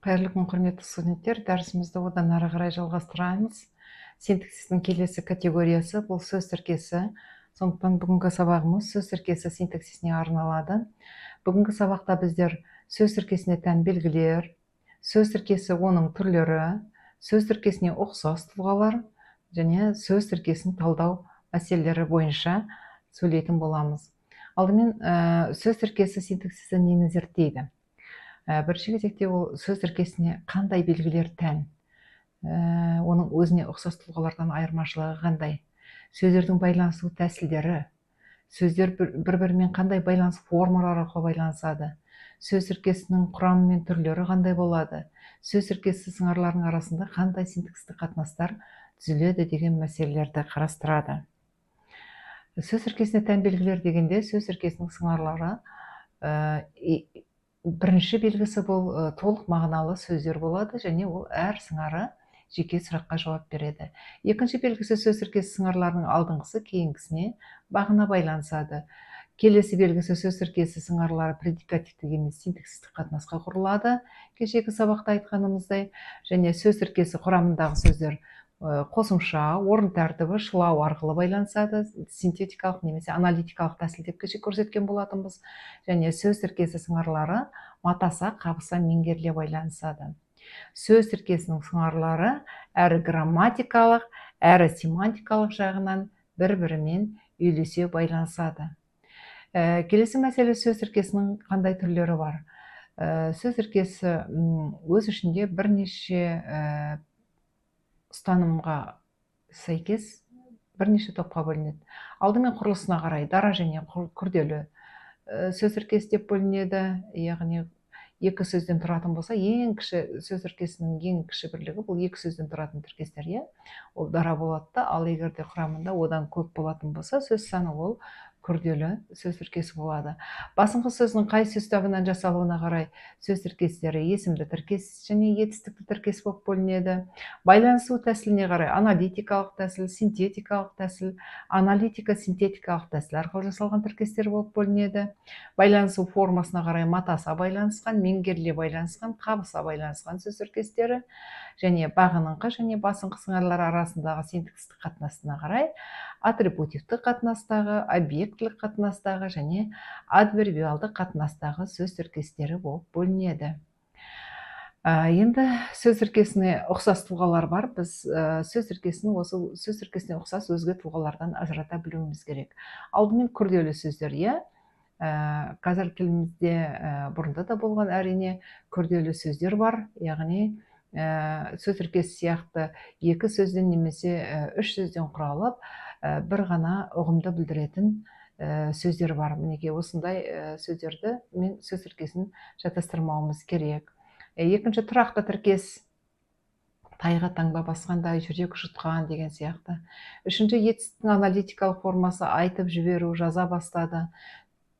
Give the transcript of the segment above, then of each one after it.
Қайырлы күн, құрметті студенттер. Дәрісімізді одан ары қарай жалғастырамыз. Синтаксистің келесі категориясы бұл сөз тіркесі. Сондықтан бүгінгі сабағымыз сөз тіркесі синтаксисіне арналады. Бүгінгі сабақта біздер сөз тіркесіне тән белгілер, сөз тіркесі оның түрлері, сөз тіркесіне ұқсас тұлғалар және сөз тіркесін талдау мәселелері бойынша сөйлейтін боламыз. Алдымен сөз тіркесі синтаксисі нені зерттейді? Бірінші кезекте ол сөз тіркесіне қандай белгілер тән, оның өзіне ұқсас тұлғалардан айырмашылығы қандай, сөздердің байланысу тәсілдері, сөздер бір-бірімен қандай байланыс формалары арқылы байланысады, сөз тіркесінің құрамы мен түрлері қандай болады, сөз тіркесі сыңарларының арасында қандай синтаксистік қатынастар түзіледі деген мәселелерді қарастырады. Сөз тіркесіне тән белгілер дегенде сөз тіркесінің сыңарлары бірінші белгісі бұл толық мағыналы сөздер болады, және ол әр сыңары жеке сұраққа жауап береді. Екінші белгісі сөз тіркесі сыңарларының алдыңғысы кейінгісіне бағына байланысады. Келесі белгісі сөз тіркесі сыңарлары предикативтік емес синтаксистік қатынасқа құрылады, кешегі сабақта айтқанымыздай, және сөз тіркесі құрамындағы сөздер қосымша, орын тәртібі, шылау арқылы байланысады, синтетикалық немесе аналитикалық тәсіл деп кеше көрсеткен болатынбыз. Және сөз тіркесі сыңарлары матаса, қабыса, меңгеріле байланысады. Сөз тіркесінің сыңарлары әрі грамматикалық, әрі семантикалық жағынан бір-бірімен үйлесе байланысады. Келесі мәселе сөз тіркесінің қандай түрлері бар? Сөз тіркесі өз ішінде бірнеше ұстанымға сәйкес бірнеше топқа бөлінеді. Алдымен құрылысына қарай дара және күрделі сөз тіркесі деп бөлінеді. Яғни екі сөзден тұратын болса, ең кіші сөз тіркесінің ең кіші бірлігі бұл екі сөзден тұратын тіркестер, ол дара болады да, ал егер де құрамында одан көп болатын болса, сөз саны ол күрделі сөз тіркесі болады. Басыңғы сөздің қай сөз табынан жасалуына қарай сөз тіркестері есімді тіркес және етістікті тіркес болып бөлінеді. Байланысу тәсіліне қарай аналитикалық тәсіл, синтетикалық тәсіл, аналитика-синтетикалық тәсіл арқылы жасалған тіркестер болып бөлінеді. Байланысу формасына қарай матаса байланысқан, меңгеріле байланысқан, қабыса байланысқан сөз тіркестері, және бағыныңқы және басыңқы сыңарлар арасындағы синтаксистік қатынасына қарай атрибутивтік қатынастағы, объектілік қатынастағы және адвербиалдық қатынастағы сөз тіркестері болып бөлінеді. Енді сөз тіркесіне ұқсас тұлғалар бар. Біз сөз тіркесіне ұқсас өзге тұлғалардан ажырата білуіміз керек. Алдымен күрделі сөздер, қазір тілімізде бұрында да болған әрине күрделі сөздер бар, яғни сөз тіркесі сияқты екі сөзден немесе үш сөзден құралып, бір ғана ұғымды білдіретін сөздер бар. Мінекей осындай сөздерді мен сөз тіркесін шатастырмауымыз керек. Екінші тұрақты тіркес, тайға таңба басқандай, жүрек жұтқан деген сияқты. Үшінші етістіктің аналитикалық формасы айтып жіберу, жаза бастады.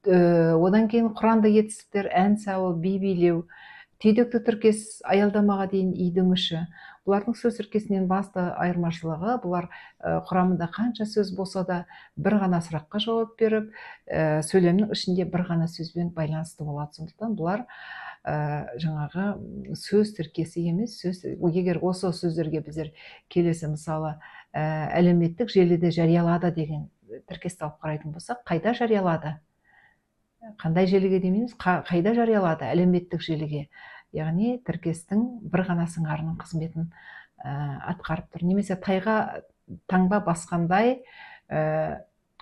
Одан кейін құранды етістіктер ән салу, би билеу. Түйдекті тіркес аялдамаға дейін үйдің іші. Бұлардың сөз тіркесінен басты айырмашылығы, бұлар құрамында қанша сөз болса да бір ғана сұраққа жауап беріп, сөйлемнің ішінде бір ғана сөзбен байланысты болады. Сондықтан бұлар жаңағы сөз тіркесі емес, егер осы сөздерге біздер келесі мысалы әлеуметтік желіде жариялады деген тіркесті алып қарайтын болсақ, қайда жариялады? Қандай желіге демейміз, қайда жариялады? Әлеуметтік желіге. Яғни тіркестің бір ғана сыңарының қызметін атқарып тұр. Немесе тайға таңба басқандай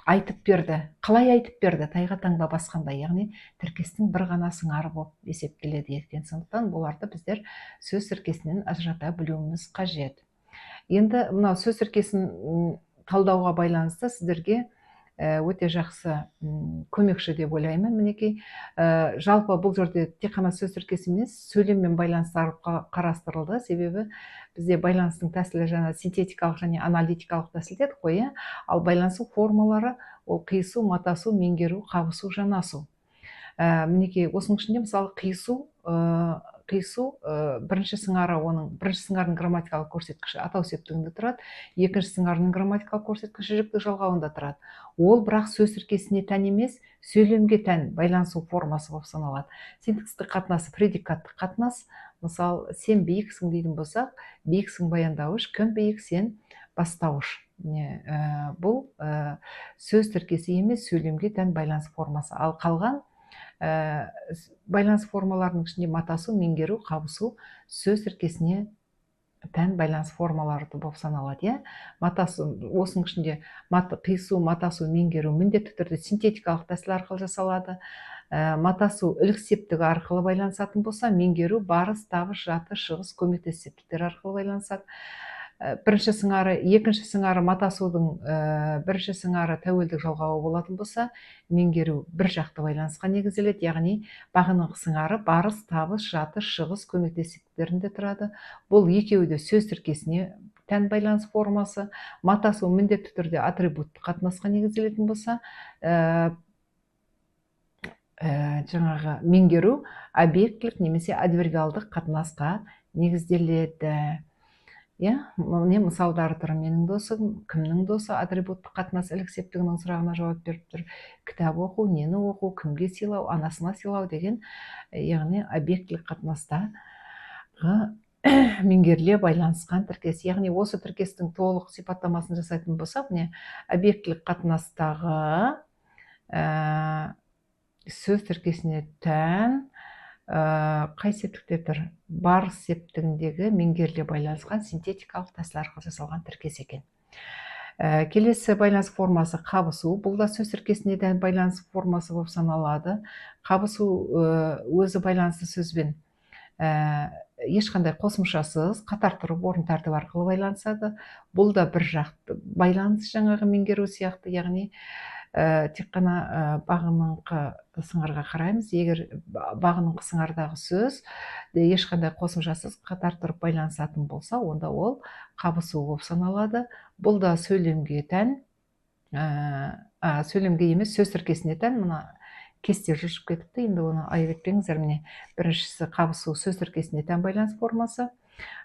айтып берді. Қалай айтып берді? Тайға таңба басқандай. Яғни тіркестің бір ғана сыңары болып есептеледі екен. Сондықтан бұларды біздер сөз тіркесінен ажырата білуіміз қажет. Енді мынау сөз тіркесін талдауға байланысты сіздерге өте жақсы көмекші деп ойлаймын. Мінекей, жалпы бұл жерде тек қана сөз тіркесі емес, сөйлеммен байланыстар қарастырылды. Себебі бізде байланыстың тәсілі жаңа синтетикалық және аналитикалық тәсіл дедік қой, ал байланысу формалары ол қиысу, матасу, меңгеру, қабысу, жанасу. Мінекей, осының ішінде мысалы қиысу қиысу бірінші сыңарының грамматикалық көрсеткіші атау септігінде тұрады, екінші сыңарының грамматикалық көрсеткіші жіктік жалғауында тұрады. Ол бірақ сөз тіркесіне тән емес, сөйлемге тән байланысу формасы болып саналады. Синтакстық қатынасы предикаттық қатынас. Мысалы, сен биіксің дейтін болсақ, биіксің баяндауыш, кім биік, сен бастауыш. Бұл сөз тіркесі емес, сөйлемге тән байланыс формасы. Ал қалған байланыс формаларының ішінде матасу, меңгеру, қабысу сөз тіркесіне тән байланыс формалары болып саналады. Матасу, осының ішінде қиысу, матасу, меңгеру міндетті түрде синтетикалық тәсіл арқылы жасалады. Матасу ілік септігі арқылы байланысатын болса, меңгеру барыс, табыс, жатыс, шығыс, көмектес септіктер арқылы байланысады. Бірінші сыңары, екінші сыңары матасудың бірінші сыңары тәуелдік жалғауы болатын болса, меңгеру бір жақты байланысқа негізделеді, яғни бағыныңқы сыңары барыс, табыс, жатыс, шығыс, көмектес септіктерінде тұрады. Бұл екеуі де сөз тіркесіне тән байланыс формасы. Матасу міндетті түрде атрибуттық қатынасқа негізделетін болса, жаңағы меңгеру объектілік немесе адвербиалдық қатынасқа негізделеді. Міне мысалдары тұр. Менің досым, кімнің досы, атрибуттық қатынас ілік септігінің сұрағына жауап беріп тұр. Кітап оқу, нені оқу, кімге сыйлау, анасына сыйлау деген, яғни объектілік қатынастағы меңгеріле байланысқан тіркес. Яғни осы тіркестің толық сипаттамасын жасайтын болсақ, міне объектілік қатынастағы сөз тіркесіне тән қай септікте тұр? Барыс септігіндегі меңгеріле байланысқан синтетикалық тәсіл арқылы жасалған тіркес екен. Келесі байланыс формасы қабысу. Бұл да сөз тіркесіне тән байланыс формасы болып саналады. Қабысу өзі байланысты сөзбен ешқандай қосымшасыз қатар тұрып орын тәртібі арқылы байланысады. Бұл да бір жақты байланыс, жаңағы меңгеру сияқты, яғни тек қана бағыныңқы сыңарға қараймыз. Егер бағыныңқы сыңардағы сөз ешқандай қосымшасыз қатар тұрып байланысатын болса, онда ол қабысу болып саналады. Бұл да сөйлемге тән, сөйлемге емес, сөз тіркесіне тән. Мына кесте жылжып кетіпті, енді оны айып етпеңіздер. Міне біріншісі қабысу сөз тіркесіне тән байланыс формасы.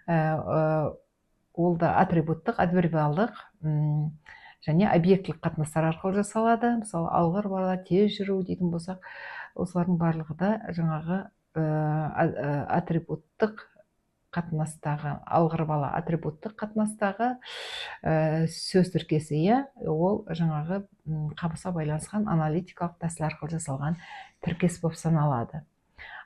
Ол да атрибуттық, адвербиалдық және объектілік қатынастар арқылы жасалады. Мысалы, алғыр бала, тез жүру дейтін болсақ, осылардың барлығы да жаңағы атрибуттық қатынастағы, алғыр бала атрибуттық қатынастағы сөз тіркесі, ол жаңағы қабыса байланысқан аналитикалық тәсіл арқылы жасалған тіркес болып саналады.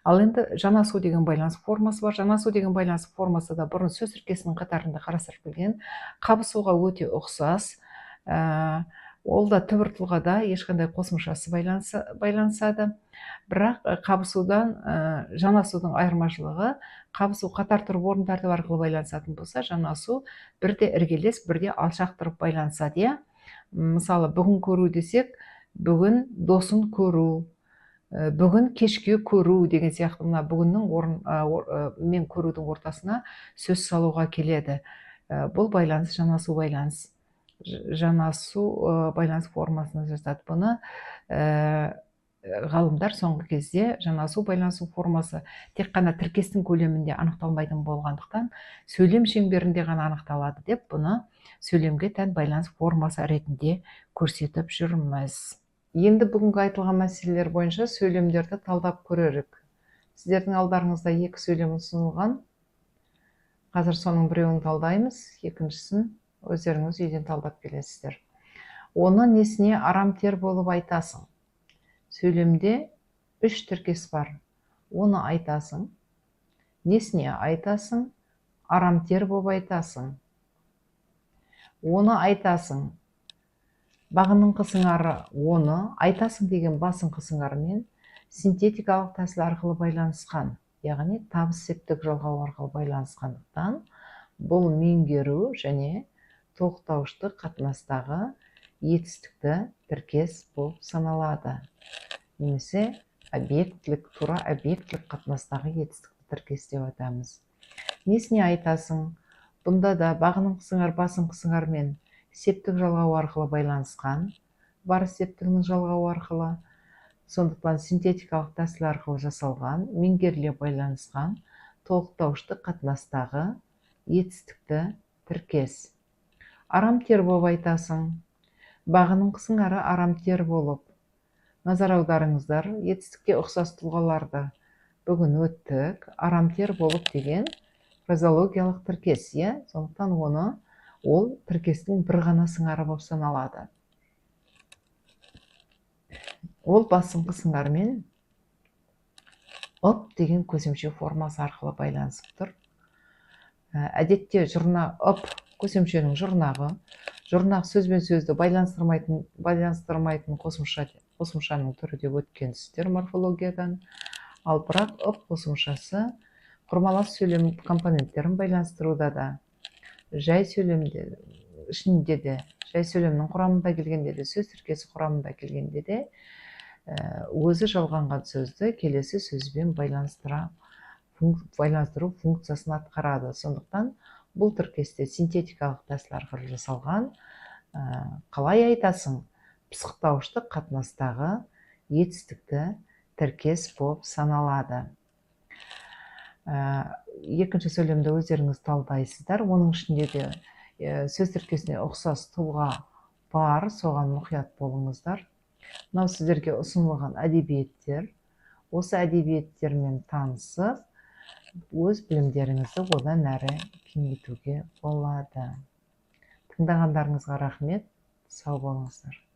Ал енді жанасу деген байланыс формасы бар. Жанасу деген байланыс формасы да бұрын сөз тіркесінің қатарында қарастырып келген. Қабысуға өте ұқсас. Ол да түбір тұлғада ешқандай қосымшасы байланысады. Бірақ қабысудан жанасудың айырмашылығы, қабысу қатар тұрып орын тәртібі арқылы байланысатын болса, жанасу бірде іргелес, бірде алшақ тұрып байланысады. Мысалы, бүгін көру десек, бүгін досын көру, бүгін кешке көру деген сияқты, мына бүгіннің мен көрудің ортасына сөз салуға келеді. Бұл байланыс жанасу байланыс. Жанасу байланыс формасына жасады. Бұны ғалымдар соңғы кезде жанасу байланысу формасы тек қана тіркестің көлемінде анықталмайтын болғандықтан, сөйлем шеңберінде ғана анықталады деп, бұны сөйлемге тән байланыс формасы ретінде көрсетіп жүрміз. Енді бүгінгі айтылған мәселелер бойынша сөйлемдерді талдап көрерік. Сіздердің алдарыңызда екі сөйлем ұсынылған. Қазір соның біреуін талдаймыз, екіншісін өздеріңіз үйден талдап келесіздер. Оны несіне арамтер болып айтасың? Сөйлемде үш тіркес бар. Оны айтасың. Несіне айтасың? Арамтер болып айтасың. Оны айтасың. Бағыныңқы сыңары оны, айтасың деген басыңқы сыңармен синтетикалық тәсіл арқылы байланысқан, яғни табыс септік жалғау арқылы байланысқандықтан, бұл меңгеру және толықтауыштық қатынастағы етістікті тіркес болып саналады. Немесе объектілік, тура объектілік қатынастағы етістікті тіркес деп атаймыз. Несіне айтасың? Бұнда да бағыныңқы сыңар басыңқы сыңармен септік жалғау арқылы байланысқан, барыс септігінің жалғау арқылы, сондықтан синтетикалық тәсіл арқылы жасалған, меңгеріле байланысқан, толықтауышты қатынастағы етістікті тіркес. Арамтер болып айтасың. Бағыныңқысың ары арамтер болып. Назар аударыңыздар, етістікке ұқсас тұлғаларды бүгін өттік. Арамтер болып деген фразеологиялық тіркес, сондықтан ол тіркестің бір ғана сыңары болып саналады. Ол басыңқы сыңармен «ып» деген көсемше формасы арқылы байланысып тұр. Әдетте «ып» көсемшенің жұрнағы, жұрнақ сөз бен сөзді байланыстырмайтын қосымшаның түрі деп өткенсіздер морфологиядан. Ал бірақ «ып» қосымшасы құрмалас сөйлем компоненттерін байланыстыруда да, жай сөйлемде ішінде де, жай сөйлемнің құрамында келгенде де, сөз тіркесі құрамында келгенде де өзі жалғанған сөзді келесі сөзбен байланыстыру функциясын атқарады. Сондықтан бұл тіркесте синтетикалық тәсіл арқылы жасалған, қалай айтасың, пысықтауышты қатынастағы етістікті тіркес болып саналады. Екінші сөйлемді өздеріңіз талдайсыздар. Оның ішінде де сөз тіркесіне ұқсас тұлға бар, соған мұқият болыңыздар. Мынау сіздерге ұсынылған әдебиеттер. Осы әдебиеттермен танысып, өз білімдеріңізді одан әрі кеңейтуге болады. Тыңдағандарыңызға рахмет, сау болыңыздар.